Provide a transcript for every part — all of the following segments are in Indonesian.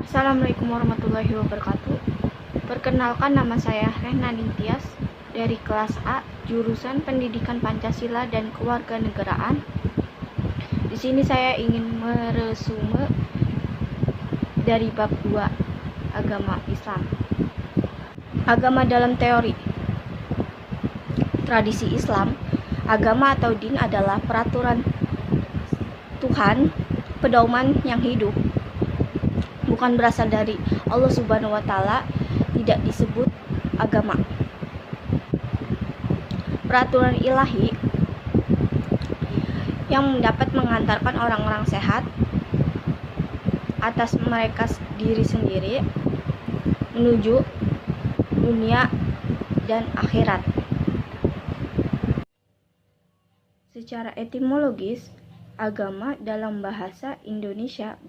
Assalamualaikum warahmatullahi wabarakatuh. Perkenalkan, nama saya Rehna Nintias dari kelas A, jurusan Pendidikan Pancasila dan Kewarganegaraan. Di sini saya ingin meresume dari bab 2, agama Islam. Agama dalam teori. Tradisi Islam, agama atau din adalah peraturan Tuhan, pedoman yang hidup, bukan berasal dari Allah Subhanahu wa Ta'ala, tidak disebut agama. Peraturan ilahi yang dapat mengantarkan orang-orang sehat atas mereka diri sendiri menuju dunia dan akhirat. Secara etimologis, agama dalam bahasa Indonesia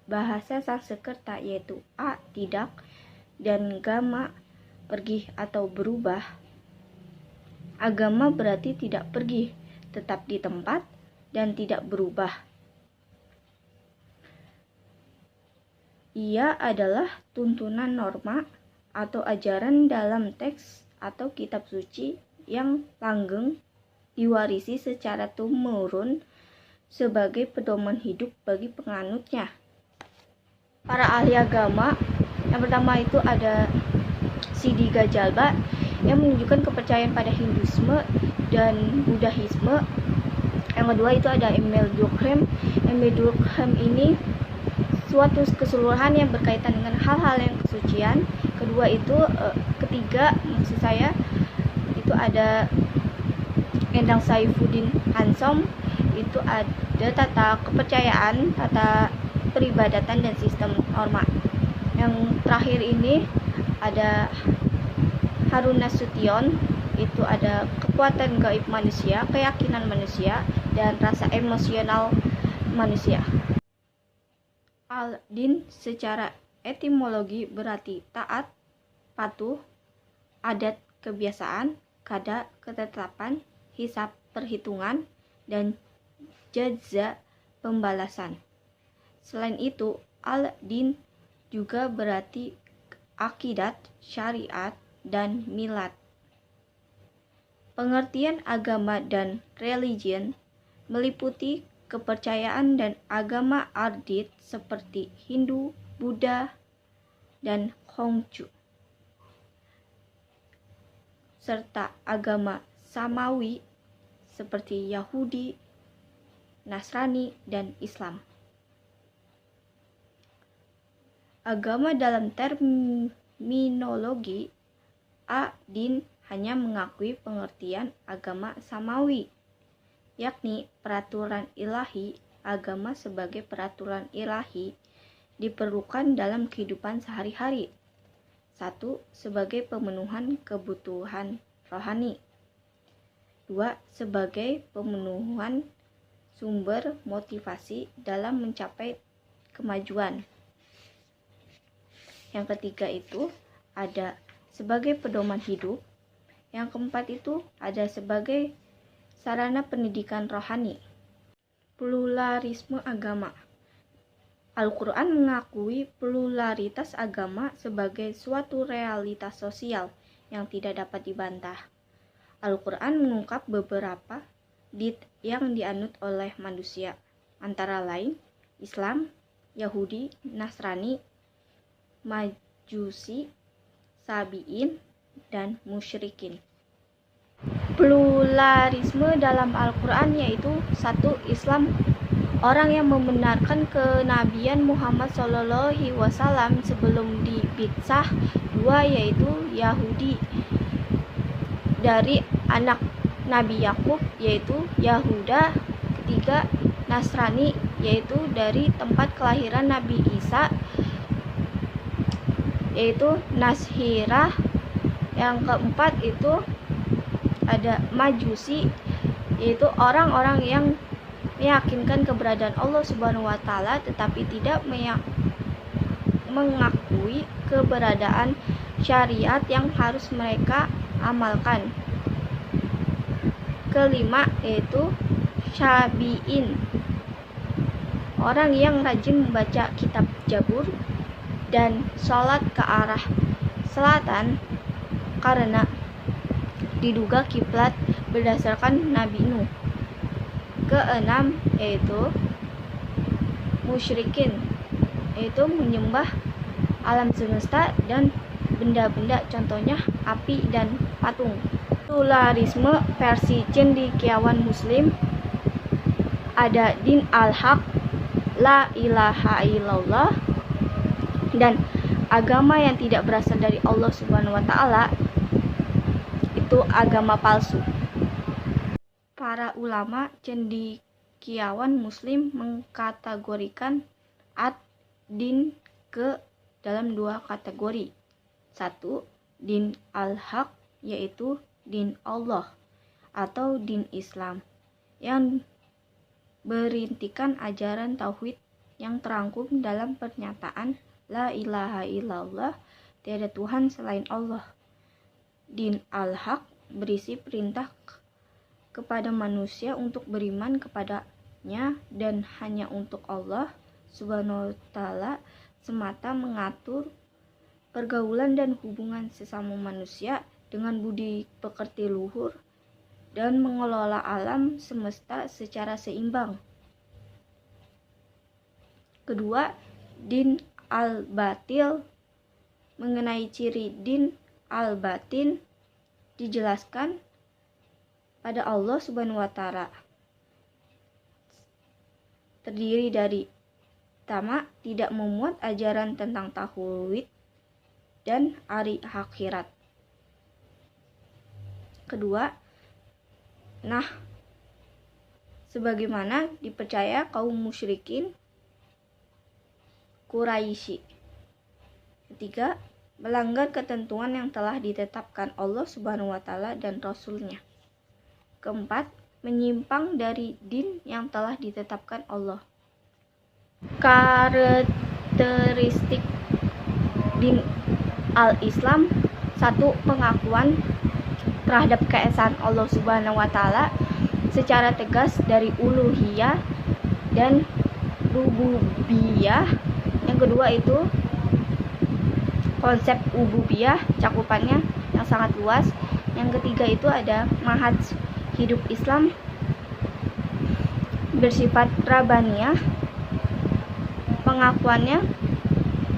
bahasa Sanskerta yaitu a tidak dan gama pergi atau berubah. Agama berarti tidak pergi, tetap di tempat dan tidak berubah. Ia adalah tuntunan norma atau ajaran dalam teks atau kitab suci yang langgeng diwarisi secara turun-temurun sebagai pedoman hidup bagi penganutnya. Para ahli agama, yang pertama itu ada Sidi Gajalba yang menunjukkan kepercayaan pada Hinduisme dan Buddhisme. Yang kedua itu ada Emil Durkheim. Emil Durkheim ini suatu keseluruhan yang berkaitan dengan hal-hal yang kesucian. Ketiga maksud saya itu ada Endang Saifuddin Hansom, itu ada tata kepercayaan, tata peribadatan dan sistem norma. Yang terakhir ini ada Harun Nasution, itu ada kekuatan gaib manusia, keyakinan manusia, dan rasa emosional manusia. Al-din secara etimologi berarti taat, patuh, adat, kebiasaan, qada, ketetapan, hisab, perhitungan, dan jaza, pembalasan. Selain itu, al-din juga berarti akidat, syariat, dan milad. Pengertian agama dan religion meliputi kepercayaan dan agama ardit seperti Hindu, Buddha, dan Konghucu, serta agama samawi seperti Yahudi, Nasrani, dan Islam. Agama dalam terminologi a-din hanya mengakui pengertian agama samawi, yakni peraturan ilahi. Agama sebagai peraturan ilahi diperlukan dalam kehidupan sehari-hari. 1. Sebagai pemenuhan kebutuhan rohani. 2. Sebagai pemenuhan sumber motivasi dalam mencapai kemajuan. Yang ketiga itu ada sebagai pedoman hidup. Yang keempat itu ada sebagai sarana pendidikan rohani. Pluralisme agama. Al-Quran mengakui pluralitas agama sebagai suatu realitas sosial yang tidak dapat dibantah. Al-Quran mengungkap beberapa did yang dianut oleh manusia, antara lain Islam, Yahudi, Nasrani, Majusi, Sabiin, dan musyrikin. Pluralisme dalam Al-Quran yaitu 1. Islam, orang yang membenarkan kenabian Muhammad SAW sebelum dibitsah. 2. Yaitu Yahudi, dari anak Nabi Yakub yaitu Yahuda. 3. Nasrani, yaitu dari tempat kelahiran Nabi Isa yaitu Nashirah. Yang keempat itu ada Majusi, yaitu orang-orang yang meyakinkan keberadaan Allah Subhanahu wa Ta'ala tetapi tidak mengakui keberadaan syariat yang harus mereka amalkan. Kelima yaitu Syabi'in, orang yang rajin membaca kitab Jabur. dan sholat ke arah selatan karena diduga kiblat berdasarkan Nabi Nuh. Keenam yaitu musyrikin, yaitu menyembah alam semesta dan benda-benda, contohnya api dan patung. Pluralisme versi cendekiawan muslim, ada din al-haq, la ilaha illallah, dan agama yang tidak berasal dari Allah Subhanahu wa taala itu agama palsu. Para ulama cendekiawan muslim mengkategorikan ad-din ke dalam dua kategori. Satu, din al-haq, yaitu din Allah atau din Islam yang berintikan ajaran tauhid yang terangkum dalam pernyataan la ilaha illallah, tiada Tuhan selain Allah. Din al-haq berisi perintah kepada manusia untuk beriman kepadanya dan hanya untuk Allah Subhanahu wa taala semata, mengatur pergaulan dan hubungan sesama manusia dengan budi pekerti luhur dan mengelola alam semesta secara seimbang. Kedua, din al-batil. Mengenai ciri din al-batin dijelaskan pada Allah Subhanahu wa taala. Terdiri dari pertama, tidak memuat ajaran tentang tauhid dan hari akhirat. Kedua, sebagaimana dipercaya kaum musyrikin Quraisy. Ketiga, melanggar ketentuan yang telah ditetapkan Allah Subhanahu wa taala dan Rasul-Nya. Keempat, menyimpang dari din yang telah ditetapkan Allah. Karakteristik din al-Islam. 1. Pengakuan terhadap keesaan Allah Subhanahu wa taala secara tegas dari uluhiyah dan rububiyah. Yang kedua itu konsep ububiyah, cakupannya yang sangat luas. Yang ketiga itu ada manhaj hidup Islam bersifat rabbaniyah, pengakuannya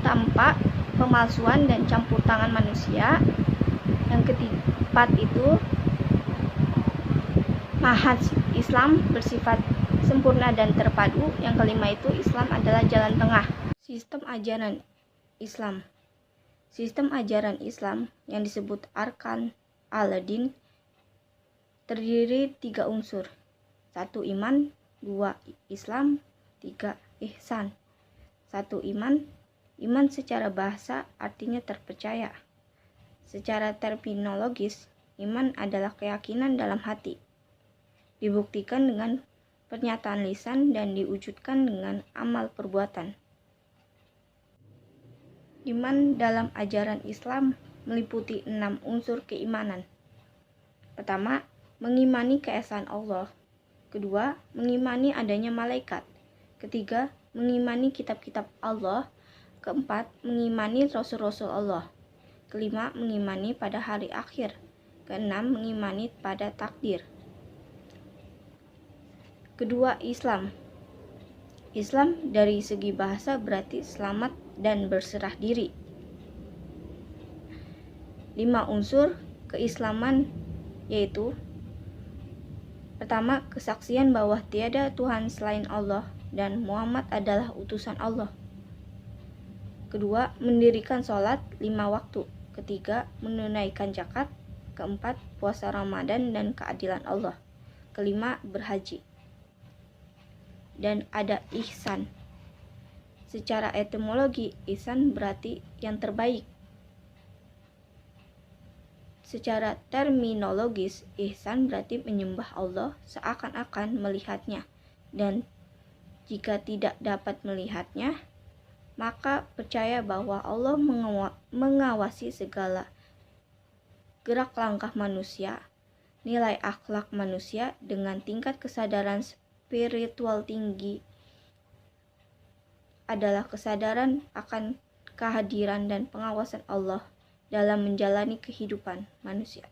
tanpa pemalsuan dan campur tangan manusia. Yang keempat itu manhaj Islam bersifat sempurna dan terpadu. Yang kelima itu Islam adalah jalan tengah. Sistem ajaran Islam. Sistem ajaran Islam yang disebut Arkan al-Din terdiri 3 unsur. 1. Iman, 2. Islam, 3. Ihsan. 1. Iman. Iman secara bahasa artinya terpercaya. Secara terminologis, iman adalah keyakinan dalam hati, dibuktikan dengan pernyataan lisan dan diwujudkan dengan amal perbuatan. Iman dalam ajaran Islam meliputi 6 unsur keimanan. Pertama, mengimani keesaan Allah. Kedua, mengimani adanya malaikat. Ketiga, mengimani kitab-kitab Allah. Keempat, mengimani rasul-rasul Allah. Kelima, mengimani pada hari akhir. Keenam, mengimani pada takdir. Kedua, Islam. Islam dari segi bahasa berarti selamat dan berserah diri. 5 unsur keislaman yaitu: pertama, kesaksian bahwa tiada Tuhan selain Allah dan Muhammad adalah utusan Allah. Kedua, mendirikan sholat 5 waktu. Ketiga, menunaikan zakat. Keempat, puasa Ramadan dan keadilan Allah. Kelima, berhaji. Dan ada ihsan. Secara etimologi, ihsan berarti yang terbaik. Secara terminologis, ihsan berarti menyembah Allah seakan-akan melihatnya, dan jika tidak dapat melihatnya, maka percaya bahwa Allah mengawasi segala gerak langkah manusia. Nilai akhlak manusia dengan tingkat kesadaran spiritual tinggi adalah kesadaran akan kehadiran dan pengawasan Allah dalam menjalani kehidupan manusia.